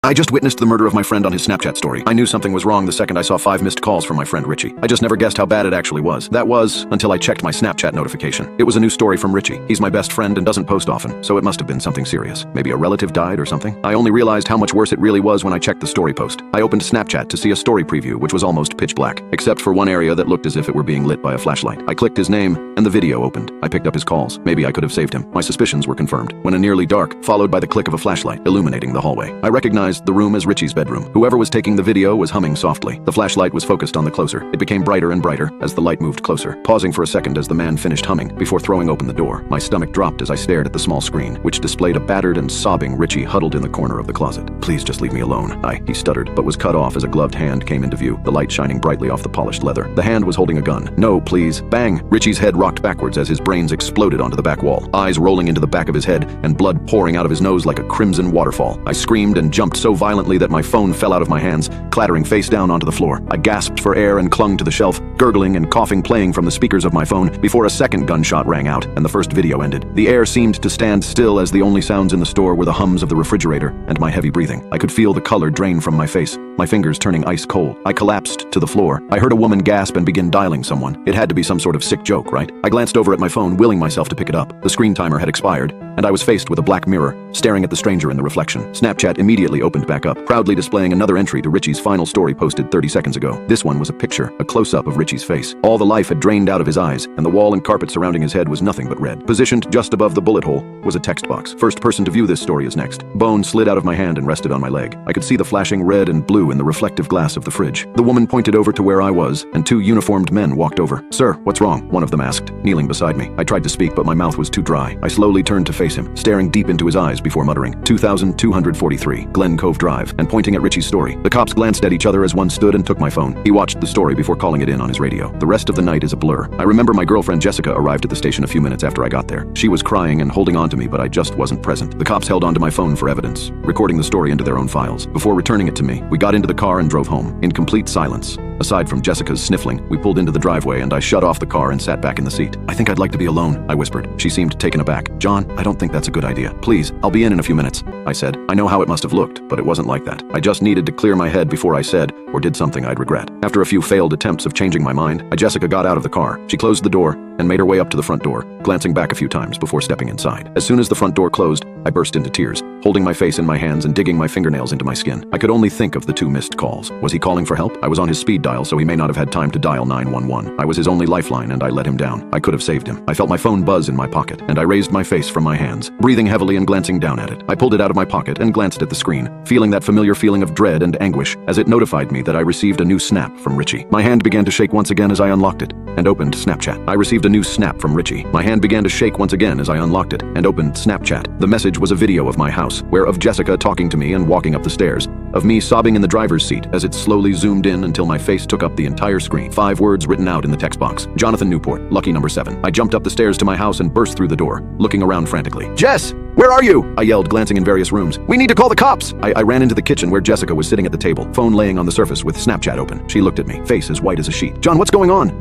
I just witnessed the murder of my friend on his Snapchat story. I knew something was wrong the second I saw 5 missed calls from my friend Richie. I just never guessed how bad it actually was. That was, until I checked my Snapchat notification. It was a new story from Richie. He's my best friend and doesn't post often, so it must have been something serious. Maybe a relative died or something? I only realized how much worse it really was when I checked the story post. I opened Snapchat to see a story preview, which was almost pitch black, except for one area that looked as if it were being lit by a flashlight. I clicked his name, and the video opened. I picked up his calls. Maybe I could have saved him. My suspicions were confirmed when a nearly dark, followed by the click of a flashlight, illuminating the hallway. I recognized the room as Richie's bedroom. Whoever was taking the video was humming softly. The flashlight was focused on the closer. It became brighter and brighter as the light moved closer, pausing for a second as the man finished humming before throwing open the door. My stomach dropped as I stared at the small screen, which displayed a battered and sobbing Richie huddled in the corner of the closet. "Please just leave me alone." He stuttered, but was cut off as a gloved hand came into view, the light shining brightly off the polished leather. The hand was holding a gun. "No, please." Bang! Richie's head rocked backwards as his brains exploded onto the back wall, eyes rolling into the back of his head and blood pouring out of his nose like a crimson waterfall. I screamed and jumped so violently that my phone fell out of my hands, clattering face down onto the floor. I gasped for air and clung to the shelf, gurgling and coughing playing from the speakers of my phone before a second gunshot rang out and the first video ended. The air seemed to stand still as the only sounds in the store were the hums of the refrigerator and my heavy breathing. I could feel the color drain from my face, my fingers turning ice cold. I collapsed to the floor. I heard a woman gasp and begin dialing someone. It had to be some sort of sick joke, right? I glanced over at my phone, willing myself to pick it up. The screen timer had expired, and I was faced with a black mirror, staring at the stranger in the reflection. Snapchat immediately opened back up, proudly displaying another entry to Richie's final story posted 30 seconds ago. This one was a picture, a close-up of Richie's face. All the life had drained out of his eyes, and the wall and carpet surrounding his head was nothing but red. Positioned just above the bullet hole was a text box. "First person to view this story is next." Bone slid out of my hand and rested on my leg. I could see the flashing red and blue in the reflective glass of the fridge. The woman pointed over to where I was, and 2 uniformed men walked over. "Sir, what's wrong?" one of them asked, kneeling beside me. I tried to speak, but my mouth was too dry. I slowly turned to face him, staring deep into his eyes before muttering, 2243 Glen Cove Drive, and pointing at Richie's story. The cops glanced at each other as one stood and took my phone. He watched the story before calling it in on his radio. The rest of the night is a blur. I remember my girlfriend Jessica arrived at the station a few minutes after I got there. She was crying and holding on to me, but I just wasn't present. The cops held onto my phone for evidence, recording the story into their own files. Before returning it to me, we got into the car and drove home, in complete silence. Aside from Jessica's sniffling, we pulled into the driveway and I shut off the car and sat back in the seat. "I think I'd like to be alone," I whispered. She seemed taken aback. "John, I don't think that's a good idea. Please, I'll be in a few minutes," I said. I know how it must have looked, but it wasn't like that. I just needed to clear my head before I said or did something I'd regret. After a few failed attempts of changing my mind, Jessica got out of the car. She closed the door and made her way up to the front door, glancing back a few times before stepping inside. As soon as the front door closed, I burst into tears, holding my face in my hands and digging my fingernails into my skin. I could only think of the 2 missed calls. Was he calling for help? I was on his speed dial, so he may not have had time to dial 911. I was his only lifeline, and I let him down. I could have saved him. I felt my phone buzz in my pocket, and I raised my face from my hands, breathing heavily and glancing down at it. I pulled it out of my pocket and glanced at the screen, feeling that familiar feeling of dread and anguish as it notified me that I received a new snap from Richie. My hand began to shake once again as I unlocked it and opened Snapchat. I received a new snap from Richie. My hand began to shake once again as I unlocked it and opened Snapchat. The message was a video of my house, where of Jessica talking to me and walking up the stairs, of me sobbing in the driver's seat as it slowly zoomed in until my face took up the entire screen. 5 words written out in the text box. Jonathan Newport, lucky number 7. I jumped up the stairs to my house and burst through the door, looking around frantically. "Jess! Where are you?" I yelled, glancing in various rooms. "We need to call the cops!" I ran into the kitchen where Jessica was sitting at the table, phone laying on the surface with Snapchat open. She looked at me, face as white as a sheet. "John, what's going on?"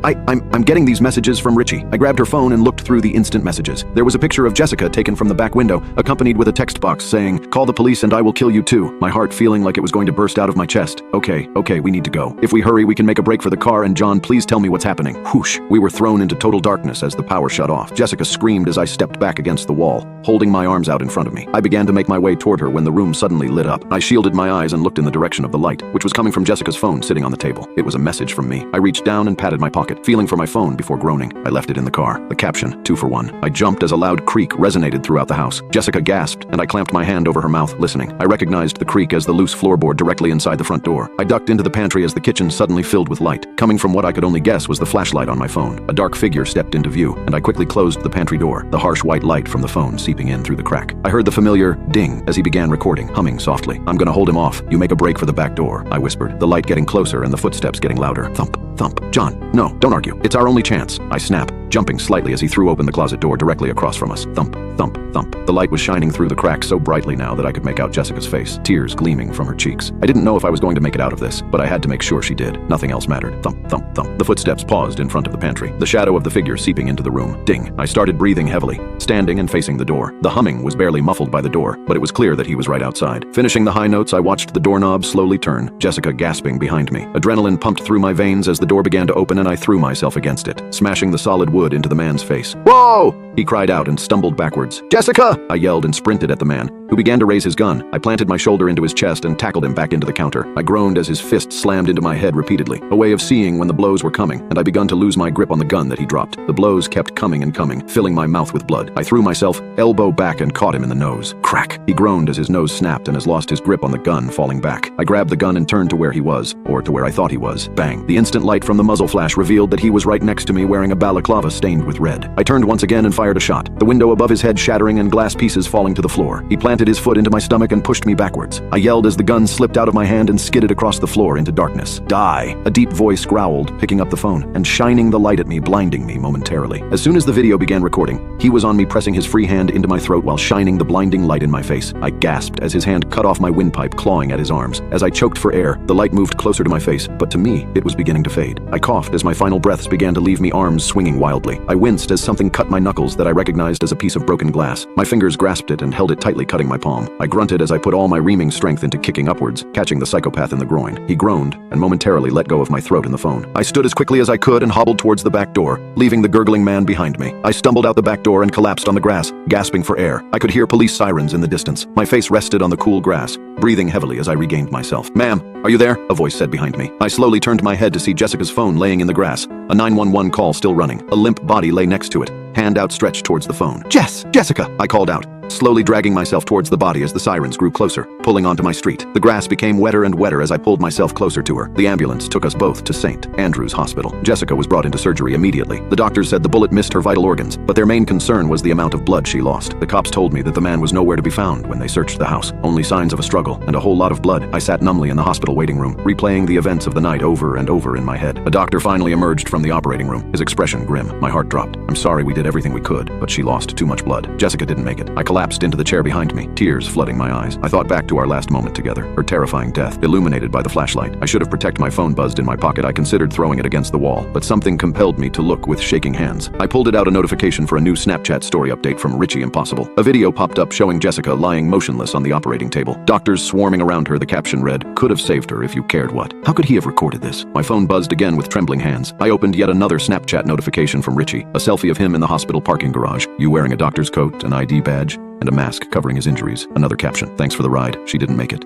I'm getting these messages from Richie." I grabbed her phone and looked through the instant messages. There was a picture of Jessica taken from the back window, accompanied with a text box saying, "Call the police and I will kill you too." My heart feeling like it was going to burst out of my chest. Okay, we need to go. If we hurry, we can make a break for the car, and John, please tell me what's happening." Whoosh! We were thrown into total darkness as the power shut off. Jessica screamed as I stepped back against the wall, holding my arms out in front of me. I began to make my way toward her when the room suddenly lit up. I shielded my eyes and looked in the direction of the light, which was coming from Jessica's phone sitting on the table. It was a message from me. I reached down and patted my pocket, feeling for my phone before groaning. I left it in the car. The caption, 2 for 1. I jumped as a loud creak resonated throughout the house. Jessica gasped, and I clamped my hand over her mouth, listening. I recognized the creak as the loose floorboard directly inside the front door. I ducked into the pantry as the kitchen suddenly filled with light. Coming from what I could only guess was the flashlight on my phone. A dark figure stepped into view, and I quickly closed the pantry door, the harsh white light from the phone seeping in through the crack. I heard the familiar ding as he began recording, humming softly. "I'm gonna hold him off. You make a break for the back door," I whispered, the light getting closer and the footsteps getting louder. Thump, thump. "John, no, don't argue. It's our only chance." I snap. jumping slightly as he threw open the closet door directly across from us. Thump, thump, thump. The light was shining through the crack so brightly now that I could make out Jessica's face, tears gleaming from her cheeks. I didn't know if I was going to make it out of this, but I had to make sure she did. Nothing else mattered. Thump, thump, thump. The footsteps paused in front of the pantry, the shadow of the figure seeping into the room. Ding. I started breathing heavily, standing and facing the door. The humming was barely muffled by the door, but it was clear that he was right outside. Finishing the high notes, I watched the doorknob slowly turn, Jessica gasping behind me. Adrenaline pumped through my veins as the door began to open and I threw myself against it, smashing the solid wood into the man's face. Whoa! He cried out and stumbled backwards. Jessica! I yelled and sprinted at the man, who began to raise his gun. I planted my shoulder into his chest and tackled him back into the counter. I groaned as his fist slammed into my head repeatedly, a way of seeing when the blows were coming, and I begun to lose my grip on the gun that he dropped. The blows kept coming and coming, filling my mouth with blood. I threw myself, elbow back, and caught him in the nose. Crack! He groaned as his nose snapped and as lost his grip on the gun, falling back. I grabbed the gun and turned to where he was, or to where I thought he was. Bang! The instant light from the muzzle flash revealed that he was right next to me wearing a balaclava stained with red. I turned once again and fired a shot, the window above his head shattering and glass pieces falling to the floor. He planted his foot into my stomach and pushed me backwards. I yelled as the gun slipped out of my hand and skidded across the floor into darkness. Die! A deep voice growled, picking up the phone and shining the light at me, blinding me momentarily. As soon as the video began recording, he was on me, pressing his free hand into my throat while shining the blinding light in my face. I gasped as his hand cut off my windpipe, clawing at his arms. As I choked for air, the light moved closer to my face, but to me, it was beginning to fade. I coughed as my final breaths began to leave me, arms swinging wildly. I winced as something cut my knuckles that I recognized as a piece of broken glass. My fingers grasped it and held it tightly, cutting my palm. I grunted as I put all my reaming strength into kicking upwards, catching the psychopath in the groin. He groaned and momentarily let go of my throat and the phone. I stood as quickly as I could and hobbled towards the back door, leaving the gurgling man behind me. I stumbled out the back door and collapsed on the grass, gasping for air. I could hear police sirens in the distance. My face rested on the cool grass, breathing heavily as I regained myself. "Ma'am, are you there?" a voice said behind me. I slowly turned my head to see Jessica's phone laying in the grass, a 911 call still running. A limp body lay next to it, hand outstretched towards the phone. Jessica, I called out, slowly dragging myself towards the body as the sirens grew closer, pulling onto my street. The grass became wetter and wetter as I pulled myself closer to her. The ambulance took us both to St. Andrew's Hospital. Jessica was brought into surgery immediately. The doctors said the bullet missed her vital organs, but their main concern was the amount of blood she lost. The cops told me that the man was nowhere to be found when they searched the house. Only signs of a struggle and a whole lot of blood. I sat numbly in the hospital waiting room, replaying the events of the night over and over in my head. A doctor finally emerged from the operating room, his expression grim. My heart dropped. "I'm sorry, we did everything we could, but she lost too much blood. Jessica didn't make it." I collapsed into the chair behind me, tears flooding my eyes. I thought back to our last moment together, her terrifying death, illuminated by the flashlight. I should have protected my phone buzzed in my pocket. I considered throwing it against the wall, but something compelled me to look with shaking hands. I pulled it out, a notification for a new Snapchat story update from Richie Impossible. A video popped up showing Jessica lying motionless on the operating table. Doctors swarming around her. The caption read, "Could have saved her if you cared what." How could he have recorded this? My phone buzzed again with trembling hands. I opened yet another Snapchat notification from Richie, a selfie of him in the hospital parking garage, you wearing a doctor's coat, an ID badge, and a mask covering his injuries. Another caption, "Thanks for the ride. She didn't make it."